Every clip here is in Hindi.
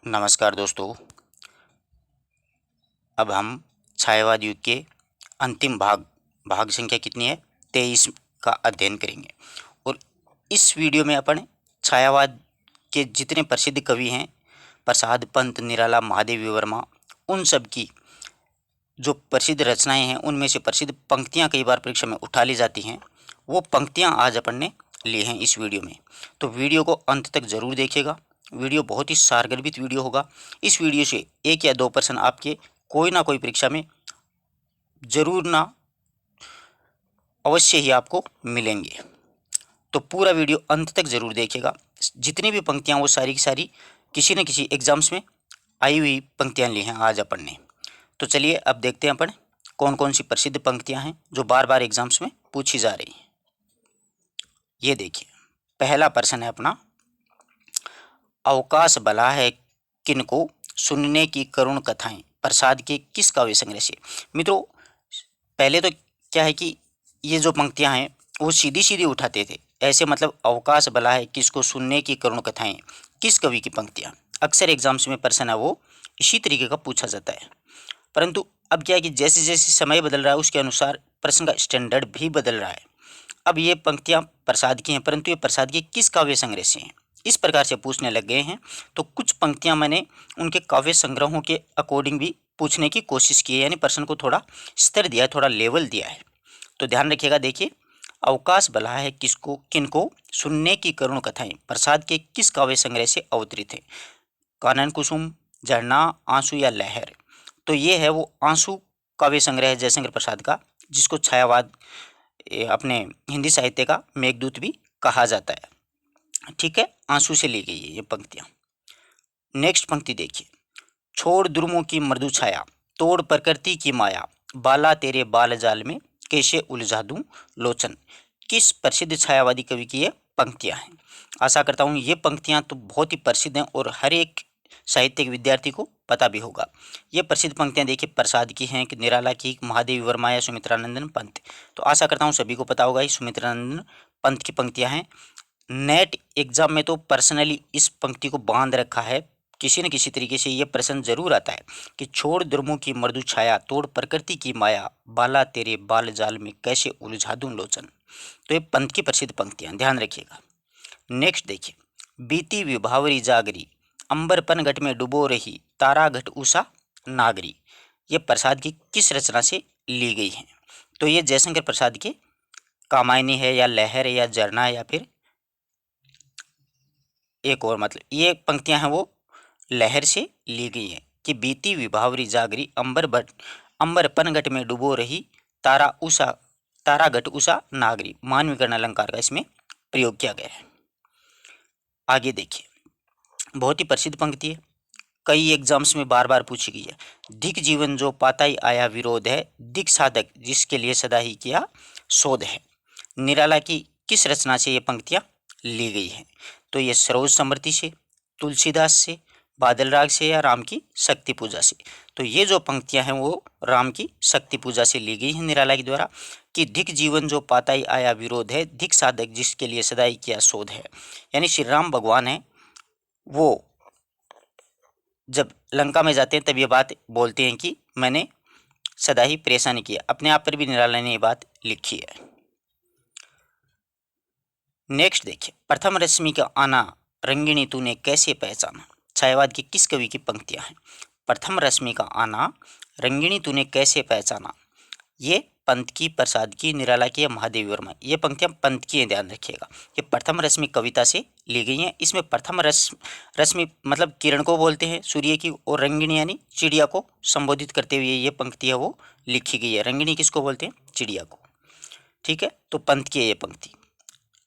नमस्कार दोस्तों। अब हम छायावाद युग के अंतिम भाग संख्या कितनी है 23 का अध्ययन करेंगे। और इस वीडियो में अपन छायावाद के जितने प्रसिद्ध कवि हैं, प्रसाद पंत, निराला, महादेवी वर्मा, उन सब की जो प्रसिद्ध रचनाएं हैं उनमें से प्रसिद्ध पंक्तियां कई बार परीक्षा में उठा ली जाती हैं, वो पंक्तियां आज अपन ने ली हैं इस वीडियो में। तो वीडियो को अंत तक जरूर देखिएगा। वीडियो बहुत ही सारगर्भित वीडियो होगा। इस वीडियो से 1 या 2 प्रश्न आपके कोई ना कोई परीक्षा में जरूर ना अवश्य ही आपको मिलेंगे। तो पूरा वीडियो अंत तक जरूर देखिएगा। जितनी भी पंक्तियां वो सारी की सारी किसी न किसी एग्जाम्स में आई हुई पंक्तियां ली हैं आज अपन ने। तो चलिए अब देखते हैं अपन कौन कौन सी प्रसिद्ध पंक्तियां हैं जो बार बार एग्जाम्स में पूछी जा रही हैं। ये देखिए, पहला प्रश्न है अपना, अवकाश भला है किनको सुनने की करुण कथाएं प्रसाद के किस काव्य संग्रह से। मित्रों, पहले तो क्या है कि ये जो पंक्तियां हैं वो सीधी सीधी उठाते थे, ऐसे मतलब अवकाश भला है किसको सुनने की करुण कथाएं, किस कवि की पंक्तियां। अक्सर एग्जाम्स में प्रश्न है वो इसी तरीके का पूछा जाता है। परंतु अब क्या है कि जैसे जैसे समय बदल रहा है उसके अनुसार प्रश्न का स्टैंडर्ड भी बदल रहा है। अब ये पंक्तियां प्रसाद की हैं, परंतु ये प्रसाद के किस काव्य संग्रह से हैं, इस प्रकार से पूछने लग गए हैं। तो कुछ पंक्तियां मैंने उनके काव्य संग्रहों के अकॉर्डिंग भी पूछने की कोशिश की है, यानी प्रश्न को थोड़ा स्तर दिया है, थोड़ा लेवल दिया है। तो ध्यान रखिएगा। देखिए, अवकाश भला है किसको किनको सुनने की करुण कथाएं प्रसाद के किस काव्य संग्रह से अवतरित है। कानन कुसुम, झरना, आंसू या लहर। तो ये है वो आंसू काव्य संग्रह है जयशंकर प्रसाद का, जिसको छायावाद अपने हिंदी साहित्य का मेघदूत भी कहा जाता है। ठीक है, आंसू से ली गई है ये पंक्तियां। नेक्स्ट पंक्ति देखिए, छोड़ दुर्मों की मृदु छाया, तोड़ प्रकृति की माया, बाला तेरे बाल जाल में कैसे उलझा दूं लोचन। किस प्रसिद्ध छायावादी कवि की ये पंक्तियां हैं। आशा करता हूं ये पंक्तियां तो बहुत ही प्रसिद्ध हैं और हर एक साहित्य के विद्यार्थी को पता भी होगा। ये प्रसिद्ध पंक्तियां देखिए प्रसाद की हैं कि निराला की, महादेवी वर्मा या सुमित्रानंदन पंत। तो आशा करता हूं सभी को पता होगा ये सुमित्रानंदन पंत की पंक्तियां हैं। नेट एग्जाम में तो पर्सनली इस पंक्ति को बांध रखा है, किसी न किसी तरीके से ये प्रश्न जरूर आता है कि छोड़ दुर्मों की मृदु छाया, तोड़ प्रकृति की माया, बाला तेरे बाल जाल में कैसे उलझा दूं लोचन। तो ये पंत की प्रसिद्ध पंक्तियां, ध्यान रखिएगा। नेक्स्ट देखिए, बीती विभावरी जागरी, अंबर पन घट में डुबो रही, तारा घट उषा नागरी। ये प्रसाद की किस रचना से ली गई है। तो ये जयशंकर प्रसाद के कामायनी है या लहर है या झरना है या फिर एक और, मतलब ये पंक्तियां हैं वो लहर से ली गई हैं कि बीती विभावरी जागरी, अंबर पनघट में डुबो रही, तारा घट उषा नागरी। मानवीकरण अलंकार का इसमें प्रयोग किया गया है। आगे देखिए, बहुत ही प्रसिद्ध पंक्ति है, कई एग्जाम्स में बार बार पूछी गई है। दिक जीवन जो पाता ही आया विरोध है, दिक साधक जिसके लिए सदा ही किया शोध है। निराला की किस रचना से ये पंक्तियां ली गई हैं। तो ये सरोज समृति से, तुलसीदास से, बादल राग से या राम की शक्ति पूजा से। तो ये जो पंक्तियां हैं वो राम की शक्ति पूजा से ली गई हैं निराला के द्वारा कि धिक जीवन जो पाता ही आया विरोध है, धिक साधक जिसके लिए सदा ही किया शोध है। यानी श्री राम भगवान है वो जब लंका में जाते हैं तब ये बात बोलते हैं कि मैंने सदा ही परेशानी किया। अपने आप पर भी निराला ने ये बात लिखी है। नेक्स्ट देखिए, प्रथम रश्मि का आना रंगिणी तूने कैसे पहचाना। छायावाद की किस कवि की पंक्तियां हैं। प्रथम रश्मि का आना रंगिणी तूने कैसे पहचाना, ये पंत की, प्रसाद की, निराला की या महादेवी वर्मा। ये पंक्तियां पंत की हैं, ध्यान रखिएगा। ये प्रथम रश्मि कविता से ली गई हैं। इसमें प्रथम रश्मि मतलब किरण को बोलते हैं सूर्य की, और रंगिणी यानी चिड़िया को संबोधित करते हुए ये पंक्ति है वो लिखी गई है। रंगिणी किसको बोलते हैं, चिड़िया को। ठीक है, तो पंत की है ये पंक्ति।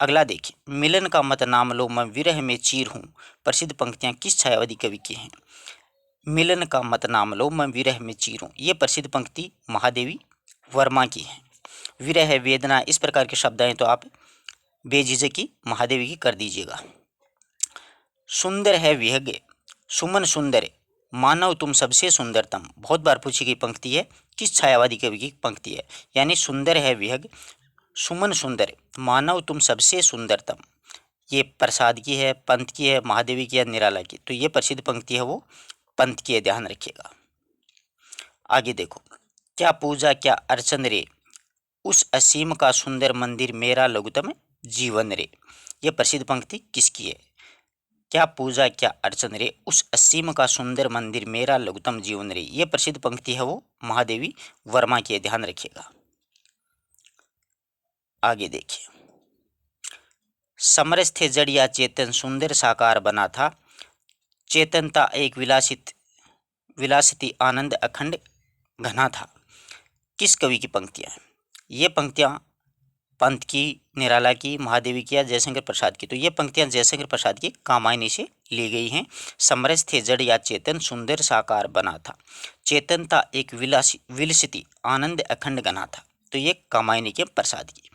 अगला देखिए, मिलन का मत नाम लो मैं विरह में चीर हूँ। प्रसिद्ध पंक्तियां किस छायावादी कवि की हैं। मिलन का मत नाम लो मैं विरह में चीर हूँ, ये प्रसिद्ध पंक्ति महादेवी वर्मा की है। विरह वेदना इस प्रकार के शब्द हैं तो आप बेझिझक की महादेवी की कर दीजिएगा। सुंदर है विहग सुमन सुंदर, मानव तुम सबसे सुंदरतम। बहुत बार पूछी गई पंक्ति है, किस छायावादी कवि की पंक्ति है। यानी सुंदर है विहग, सुमन सुंदर, मानव तुम सबसे सुंदरतम। ये प्रसाद की है, पंत की है, महादेवी की है, निराला की। तो ये प्रसिद्ध पंक्ति है वो पंत की है, ध्यान रखिएगा। आगे देखो, क्या पूजा क्या अर्चन रे, उस असीम का सुंदर मंदिर मेरा लघुतम जीवन रे। ये प्रसिद्ध पंक्ति किसकी है? क्या पूजा क्या अर्चन रे, उस असीम का सुंदर मंदिर मेरा लघुतम जीवन रे। ये प्रसिद्ध पंक्ति है वो महादेवी वर्मा की है, ध्यान रखिएगा। आगे देखिए, समरस थे जड़ या चेतन सुंदर साकार बना था, चेतनता एक विलासिती आनंद अखंड घना था। किस कवि की पंक्तियां हैं? ये पंक्तियां पंत की, निराला की, महादेवी की या जयशंकर प्रसाद की। तो ये पंक्तियां जयशंकर प्रसाद की कामायनी से ली गई हैं। समरस थे जड़ या चेतन सुंदर साकार बना था, चेतनता एक विलसिती आनंद अखंड घना था। तो ये कामायनी के प्रसाद की।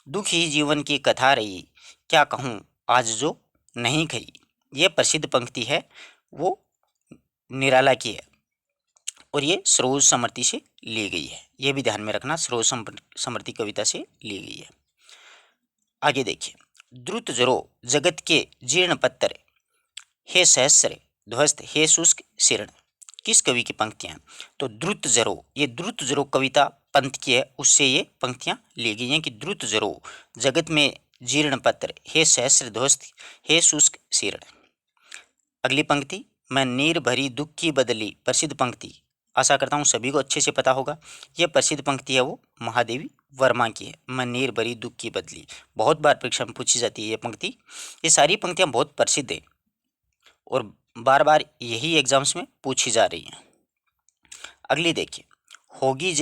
दुख ही जीवन की कथा रही, क्या कहूँ आज जो नहीं कही। ये प्रसिद्ध पंक्ति है वो निराला की है और ये सरोज समृति से ली गई है। ये भी ध्यान में रखना, सरोज समृति कविता से ली गई है। आगे देखिए, द्रुत जरो जगत के जीर्ण पत्तर, हे सहस्र ध्वस्त हे शुष्क शीर्ण। किस कवि की पंक्तियां हैं? तो द्रुत जरो, ये द्रुत जरो कविता पंत की है, उससे ये पंक्तियां ली गई हैं कि द्रुत जरो जगत में जीर्ण पत्र, हे सहस्र ध्वस्त हे शुष्क शीर्ण। अगली पंक्ति, मैं नीर भरी दुख की बदली, प्रसिद्ध पंक्ति, आशा करता हूँ सभी को अच्छे से पता होगा। यह प्रसिद्ध पंक्ति है वो महादेवी वर्मा की है, मैं नीर भरी दुख की बदली। बहुत बार परीक्षा में पूछी जाती है ये पंक्ति। ये सारी पंक्तियाँ बहुत प्रसिद्ध है और बार बार यही एग्जाम्स में पूछी जा रही हैं। अगली देखिए, होगी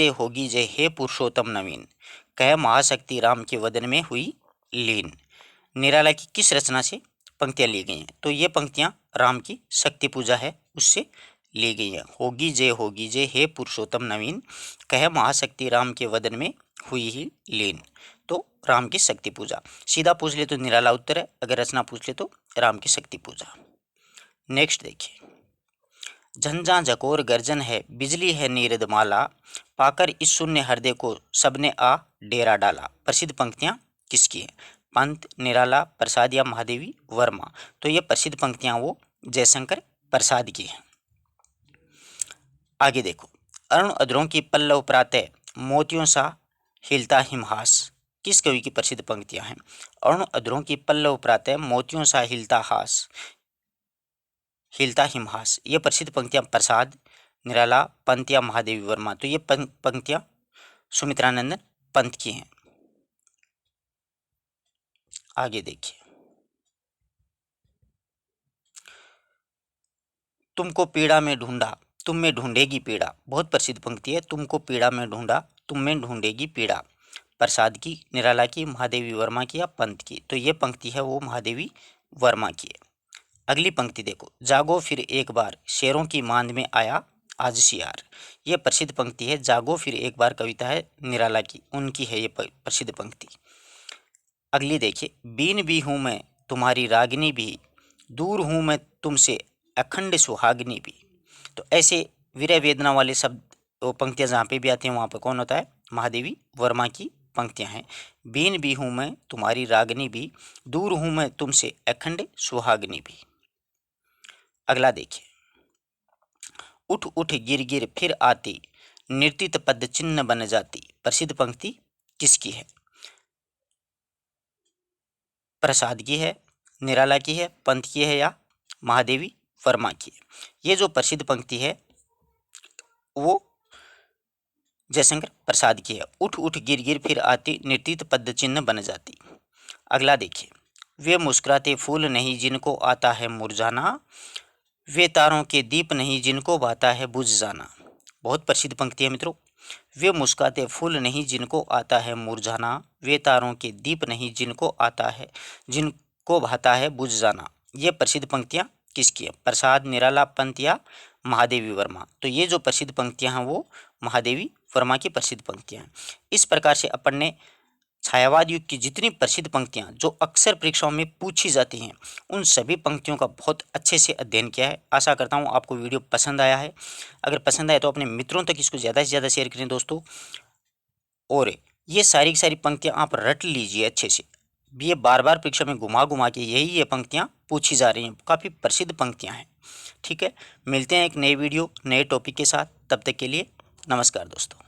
जय हे पुरुषोत्तम नवीन, कह महाशक्ति राम के वदन में हुई लीन। निराला की किस रचना से पंक्तियां ली गई हैं? तो ये पंक्तियां राम की शक्ति पूजा है उससे ली गई हैं। होगी जय हे पुरुषोत्तम नवीन, कह महाशक्ति राम के वदन में हुई ही लीन। तो राम की शक्ति पूजा, सीधा पूछ ले तो निराला उत्तर है, अगर रचना पूछ ले तो राम की शक्ति पूजा। नेक्स्ट देखिए, झंझा झकोर गर्जन है बिजली है नीरद माला, पाकर इस शून्य हृदय को सबने आ डेरा डाला। प्रसिद्ध पंक्तियां किसकी हैं? पंत, निराला, प्रसाद या महादेवी वर्मा। तो ये प्रसिद्ध पंक्तियां वो जयशंकर प्रसाद की हैं। आगे देखो, अरुण अधरों की पल्लव प्रातः, मोतियों सा हिलता हिमहास। किस कवि की प्रसिद्ध पंक्तियां हैं? अरुण अधरों की पल्लव प्रातः, मोतियों सा हिलता हिमहास। ये प्रसिद्ध पंक्तियां प्रसाद, निराला, पंत या महादेवी वर्मा। तो ये पंक्तियां सुमित्रानंदन पंत की हैं। आगे देखिए, तुमको पीड़ा में ढूंढा तुम में ढूंढेगी पीड़ा। बहुत प्रसिद्ध पंक्ति है, तुमको पीड़ा में ढूंढा तुम में ढूंढेगी पीड़ा। प्रसाद की, निराला की, महादेवी वर्मा की या पंत की। तो ये पंक्ति है वो महादेवी वर्मा की है। अगली पंक्ति देखो, जागो फिर एक बार शेरों की मांद में आया आज सियार। ये प्रसिद्ध पंक्ति है, जागो फिर एक बार कविता है निराला की, उनकी है ये प्रसिद्ध पंक्ति। अगली देखिए, बीन भी हूँ मैं तुम्हारी रागिनी भी, दूर हूँ मैं तुमसे अखंड सुहागिनी भी। तो ऐसे विरह वेदना वाले शब्द वो पंक्तियाँ जहाँ पे भी आती हैं वहाँ पर कौन होता है? महादेवी वर्मा की पंक्तियाँ हैं। बीन भी हूँ मैं तुम्हारी रागिनी भी, दूर हूँ मैं तुमसे अखंड सुहागिनी भी। अगला देखिए, उठ उठ गिर गिर फिर आती, निर्तित पद चिन्ह बन जाती। प्रसिद्ध पंक्ति किसकी है? प्रसाद की है, निराला की है, पंत की है या महादेवी वर्मा की है। ये जो प्रसिद्ध पंक्ति है वो जयशंकर प्रसाद की है। उठ उठ गिर गिर फिर आती, निर्तित पद चिन्ह बन जाती। अगला देखिए, वे मुस्कुराते फूल नहीं जिनको आता है मुरझाना, वे तारों के दीप नहीं जिनको भाता है बुझ जाना। बहुत प्रसिद्ध पंक्ति है मित्रों। वे मुस्कुराते फूल नहीं जिनको आता है मुरझाना, वे तारों के दीप नहीं जिनको भाता है बुझ जाना। ये प्रसिद्ध पंक्तियाँ किसकी है? प्रसाद, निराला, पंत या महादेवी वर्मा। तो ये जो प्रसिद्ध पंक्तियाँ हैं वो महादेवी वर्मा की प्रसिद्ध पंक्तियाँ हैं। इस प्रकार से अपन ने छायावाद युग की जितनी प्रसिद्ध पंक्तियाँ जो अक्सर परीक्षाओं में पूछी जाती हैं उन सभी पंक्तियों का बहुत अच्छे से अध्ययन किया है। आशा करता हूँ आपको वीडियो पसंद आया है। अगर पसंद आए तो अपने मित्रों तक इसको ज़्यादा से ज़्यादा शेयर करें दोस्तों। और ये सारी की सारी पंक्तियाँ आप रट लीजिए अच्छे से। ये बार बार परीक्षा में घुमा घुमा के ये पंक्तियाँ पूछी जा रही हैं, काफ़ी प्रसिद्ध पंक्तियाँ हैं। ठीक है, मिलते हैं एक नए वीडियो नए टॉपिक के साथ, तब तक के लिए नमस्कार दोस्तों।